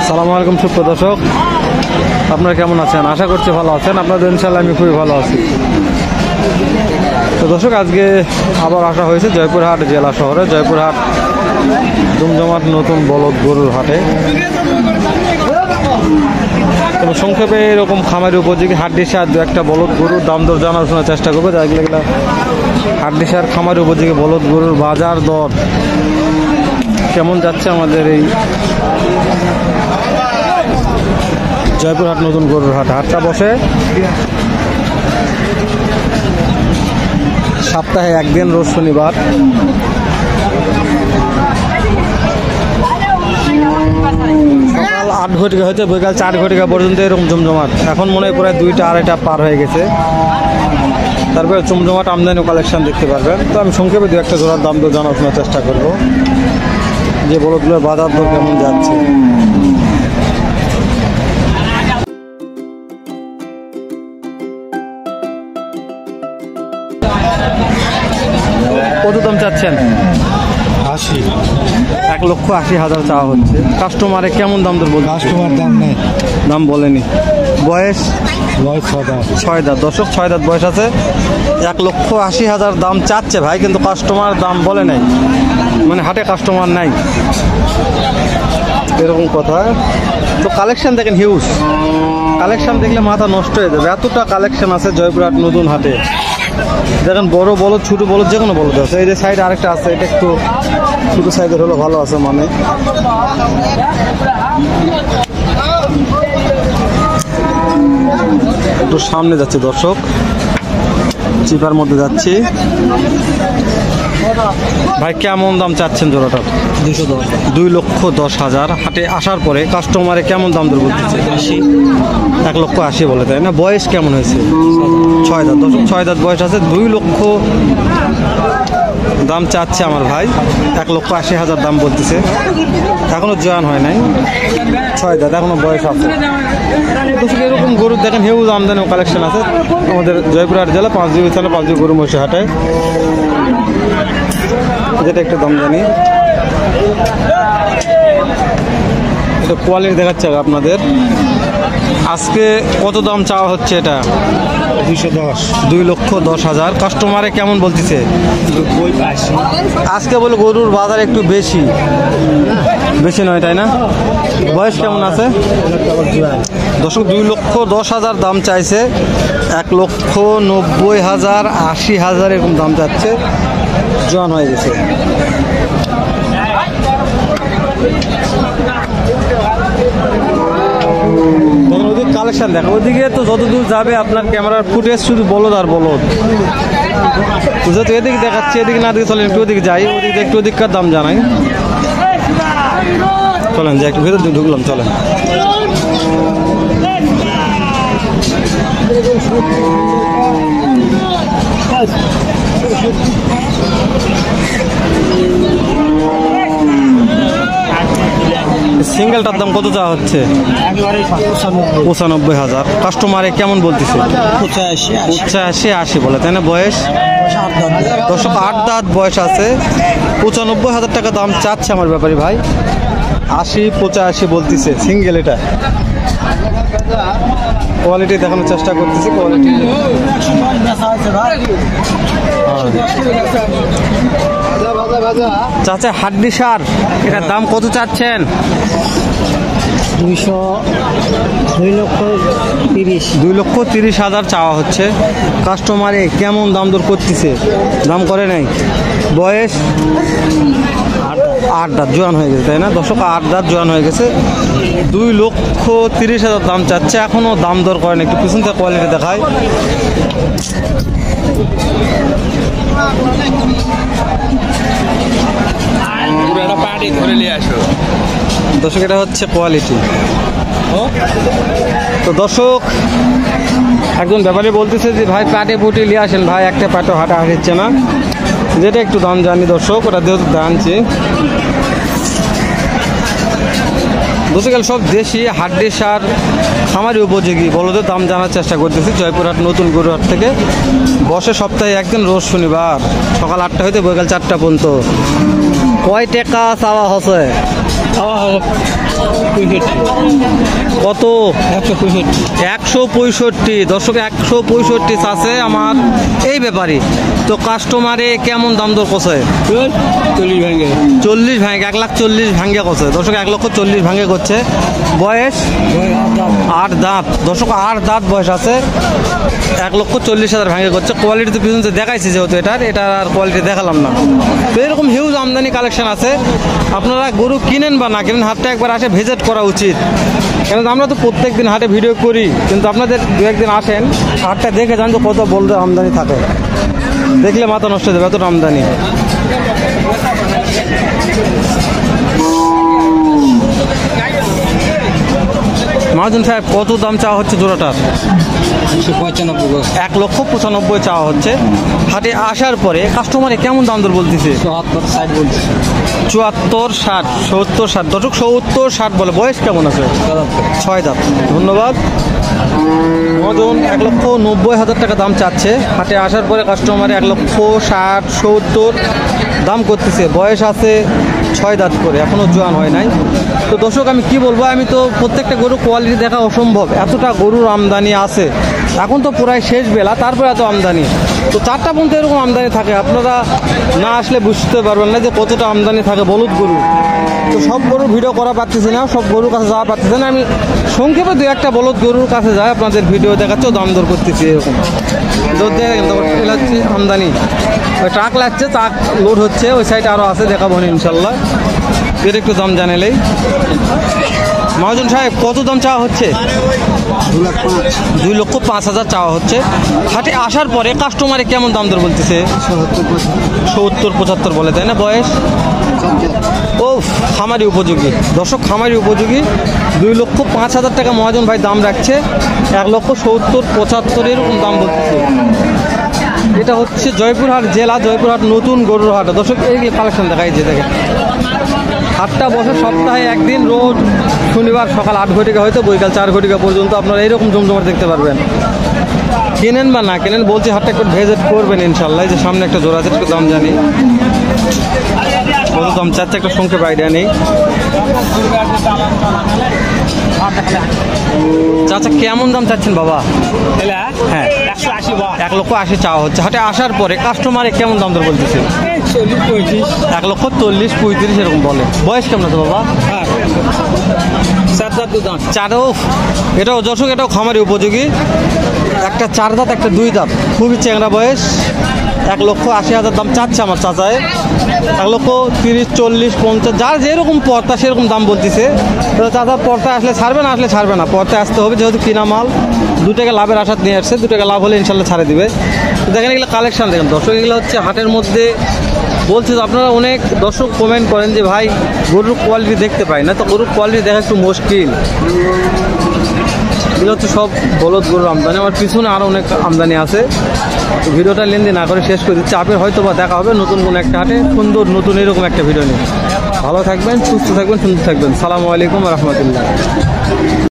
আসসালামু আলাইকুম সুপ্রিয় দর্শক, আপনারা কেমন আছেন? আশা করছি ভালো আছেন। আপনাদের ইনশাআল্লাহ আমি খুবই ভালো আছি। তো দর্শক, আজকে আবার আসা হয়েছে জয়পুরহাট জেলা শহরে, জয়পুরহাট জমজমাট নতুন বলদ গরুর হাটে। তবে সংক্ষেপে এরকম খামারি উপযোগী হাড্ডিসার দু একটা বলদ গরুর দাম দর জানার শোনার চেষ্টা করবো। যেগুলো হাড্ডিসার খামারি উপযোগী বলদ গরুর বাজার দর কেমন যাচ্ছে আমাদের এই জয়পুরহাট নতুন গরুর হাট। হাটটা বসে সপ্তাহে একদিন, রোজ শনিবার। সকাল 8 ঘটিকা হইতে বিকাল 4 ঘটিকা পর্যন্ত এরকম জমজমাট। এখন মনে হয় প্রায় 2টা 2:30 পার হয়ে গেছে। তারপরে জমজমাট আমদানি কালেকশন দেখতে পারবেন। তো আমি সংক্ষেপে দু একটা জোড়ার দাম দর জানার চেষ্টা করব, যে বলদগুলোর বাজার দর কেমন যাচ্ছে। কত দাম চাচ্ছেন? 80। 1,80,000 চাওয়া হচ্ছে। কাস্টমারে কেমন দাম দর বলছে? কাস্টমার দাম নেই, দাম বলেনি। বয়স 6 দাঁত। দর্শক, 6 দাঁত বয়স আছে। 1,80,000 দাম চাচ্ছে ভাই, কিন্তু কাস্টমার দাম বলে নাই, মানে হাটে কাস্টমার নাই, এরকম কথা। তো কালেকশন দেখেন হিউজ। কালেকশন দেখলে মাথা নষ্ট হয়ে যাবে, এতটা কালেকশন আছে জয়পুরহাট নতুন হাটে। দেখেন বড় বলদ, ছোট বলদ, যে কোনো বলদ আছে। এই যে সাইড আরেকটা আছে, এটা একটু ছোট সাইজের হলো ভালো আছে, মানে একটু সামনে যাচ্ছে দর্শক, চিপার মধ্যে যাচ্ছি। ভাই কেমন দাম চাচ্ছেন জোড়াটা? 2,10,000। হাটে আসার পরে কাস্টমারে কেমন দাম দর বলতেছে? 1,80,000 বলে, তাই না? বয়স কেমন হয়েছে? 6 দাঁত। দর্শক, 6 দাঁত বয়স আছে। 2 লক্ষ দাম চাচ্ছে আমার ভাই, 1,80,000 দাম বলতেছে। এখনো জোয়ান হয় নাই, 6 দাঁত, এখনো বয়স আছে। দর্শক, এরকম গরুর দেখেন হিউজ আমদানি কালেকশন আছে আমাদের জয়পুরহাট জেলা পাঁচদিঘি থানা পাঁচদিঘি গরু মহিষী হাটে। যেটা একটু দাম জানি, এটা কোয়ালিটি দেখাচ্ছে আপনাদের। আজকে কত দাম চাওয়া হচ্ছে? এটা 210। 2,10,000। কাস্টমারে কেমন বলতেছে? আজকে বলে গরুর বাজার একটু বেশি নয়, তাই না? বয়স কেমন আছে? দর্শক, 2,10,000 দাম চাইছে। 1,90,000, 80,000 এরকম দাম চাচ্ছে। জোয়ান হয়ে গেছে। ওদিকে কালেকশন দেখো, ওদিকে তো যতদূর যাবে আপনার ক্যামেরার ফুটেজ শুধু বলদ আর বলদ। যেহেতু এদিকে দেখাচ্ছে, এদিকে না দিকে চলেন, একটু ওদিকে যাই, ওদিকে একটু ওদিককার দাম জানাই। চলেন যে একটু ভেতর ঢুকলাম, চলেন। সিঙ্গেলটার দাম কত চাওয়া হচ্ছে? 95,000। কাস্টমারে কেমন বলতেছে? 85,80 বলে, তাই না? বয়স দর্শক 8 দাঁত বয়স আছে। 95,000 টাকা দাম চাচ্ছে আমার ব্যাপারী ভাই। 80-85 বলতেছে সিঙ্গেল। এটা কোয়ালিটি দেখানোর চেষ্টা করতেছি। কোয়ালিটি চাচা, হাড্ডিসার এটার দাম কত চাচ্ছেন? 2,30,000 চাওয়া হচ্ছে। কাস্টমারে কেমন দাম দর করতেছে? দাম করে নাই। বয়স 8 দাঁত, জোয়ান হয়ে গেছে, তাই না? দর্শক, 8 দাঁত জোয়ান হয়ে গেছে। 2,30,000 দাম চাচ্ছে। এখনো দাম দর করেন। একটু পিছন থেকে কোয়ালিটি দেখায়। দর্শক, এটা হচ্ছে কোয়ালিটি। তো দর্শক, একজন ব্যাপারী বলতেছে যে ভাই পাটে পুটি নিয়ে আসেন ভাই, একটা পাটও হাটে আসছে না। যেটা একটু দাম জানি দর্শক, ওটা যেহেতু জানছি। দর্শক, সব দেশি হাড্ডিসার খামারি উপযোগী বলদের দাম জানার চেষ্টা করতেছি জয়পুরহাট নতুন গরুহাট থেকে। বসে সপ্তাহে একদিন, রোজ শনিবার, সকাল 8টা হইতে বিকাল 4টা পর্যন্ত। কয় টাকা চাওয়া হচ্ছে? কত? 165। দর্শক 165 আছে আমার এই ব্যাপারে। তো কাস্টমারে কেমন দাম দর কষে? 40 ভাঙে, 1,40,000 ভাঙ্গে করছে দর্শক, 1,40,000 ভাঙ্গে করছে। বয়স 8 দাঁত দর্শক, 8 দাঁত বয়স আছে। 1,40,000 ভাঙ্গে করছে। কোয়ালিটি তো পিছনে দেখাইছি, যেহেতু এটার আর কোয়ালিটি দেখালাম না। তো এরকম হিউজ আমদানি কালেকশন আছে। আপনারা গরু কিনেন বা না কিনেন, হাটটা একবার আসে ভিজিট করা উচিত। কেন আমরা তো প্রত্যেক দিন হাটে ভিডিও করি, কিন্তু আপনাদের দু একদিন আসেন, হাটটা দেখে যান যে কত বলতে আমদানি থাকে। দেখলে মাথা নষ্ট হয়ে যাবে, এত আমদানি। মহাজন সাহেব, কত দাম চাওয়া হচ্ছে জোড়াটার? 1,95,000 চাওয়া হচ্ছে। হাটে আসার পরে কাস্টমারে কেমন দাম দর বলতেছে? 74, 60, 70, 60 দর্শক, 70, 60 বলে। বয়স কেমন আছে? 6 দাঁত। ধন্যবাদ। মহাজন 1,90,000 টাকা দাম চাচ্ছে। হাটে আসার পরে কাস্টমারে 1,60,000, 70 দাম করতেছে। বয়স আছে 6 দাঁত করে, এখনও জোয়ান হয় নাই। তো দর্শক আমি কি বলবো, আমি তো প্রত্যেকটা গরু কোয়ালিটি দেখা অসম্ভব, এতটা গরুর আমদানি আছে। এখন তো প্রায় শেষ বেলা, তারপরে এত আমদানি। তো 4টা পর্যন্ত এরকম আমদানি থাকে, আপনারা না আসলে বুঝতে পারবেন না যে কতটা আমদানি থাকে বলদ গরু। তো সব গরুর ভিডিও করা পারতেছি না, সব গরুর কাছে যাওয়া পারতেছি না। আমি সংক্ষেপে 2-1টা বলদ গরুর কাছে যাই, আপনাদের ভিডিও দেখাচ্ছি, দাম দর করতেছি। এরকম হচ্ছে আমদানি, ওই ট্রাক লাগছে, ট্রাক লোড হচ্ছে, ওই সাইডে আরও আছে, দেখাবো ইনশাল্লাহ। এর একটু দাম জানালেই। মহাজন সাহেব, কত দাম চাওয়া হচ্ছে? 2,05,000 চাওয়া হচ্ছে। হাটে আসার পরে কাস্টমারে কেমন দাম দর বলতেছে? 70, 75 বলে, তাই না? বয়স ও খামারি উপযোগী দর্শক, খামারি উপযোগী। 2,05,000 টাকা মহাজন ভাই দাম রাখছে। 1,70,000, 75 এরকম দাম বলতেছে। এটা হচ্ছে জয়পুরহাট জেলা, জয়পুরহাট নতুন গরুর হাট দর্শক। এই কালেকশন দেখাই যে দেখেন, হাটটা বসে সপ্তাহে একদিন, রোজ শনিবার সকাল 8 ঘটিকা হয়তো বৈকাল 4 ঘটিকা পর্যন্ত আপনারা এইরকম জমজমাট দেখতে পারবেন। কেনেন বা না কেনেন বলছি, হাটটা একটু ভিজিট করবেন ইনশাল্লাহ। যে সামনে একটা জোড়া আছে, একটু দাম জানি কত দাম চাচ্ছে, একটা সংক্ষেপ আইডিয়া নেই। চাচা কেমন দাম চাচ্ছেন বাবা? হ্যাঁ, 1,80,000 চাওয়া হচ্ছে। হাটে আসার পরে কাস্টমারে কেমন দাম দর বলতেছে? 1,40,000, 35 এরকম বলে। বয়স কেমন আছে বাবা? 4। এটাও দর্শক, এটাও খামারি উপযোগী। একটা 4 দাঁত, একটা 2 দাঁত, খুবই চ্যাংরা বয়স। 1,80,000 দাম চাচ্ছে আমার চাচায়। 1,30,000, 40, 50 যার যেরকম পর্তা সেরকম দাম বলতেছে। তো চাচা পর্তায় আসলে ছাড়বে না, আসলে ছাড়বে না, পর্তায় আসতে হবে, যেহেতু কিনা মাল। 2 টাকা লাভের আশা নিয়ে আসছে, 2 টাকা লাভ হলে ইনশাল্লাহ ছাড়ে দিবে। দেখেন এগুলো কালেকশন, দেখেন দর্শক, এগুলো হচ্ছে হাটের মধ্যে বলছে। আপনারা অনেক দর্শক কমেন্ট করেন যে ভাই গরুর কোয়ালিটি দেখতে পাই না, তো গরুর কোয়ালিটি দেখা একটু মুশকিল। এগুলো হচ্ছে সব বলদ গরুর আমদানি। আমার পিছনে আরও অনেক আমদানি আছে। ভিডিওটা লেনদেন না করে শেষ করে দিচ্ছি। আপনি হয়তো বা দেখা হবে নতুন কোনো একটা হাটে, সুন্দর নতুন এরকম একটা ভিডিও নিয়ে। ভালো থাকবেন, সুস্থ থাকবেন, সুন্দর থাকবেন। সালামু আলাইকুম রহমতুল্লাহ।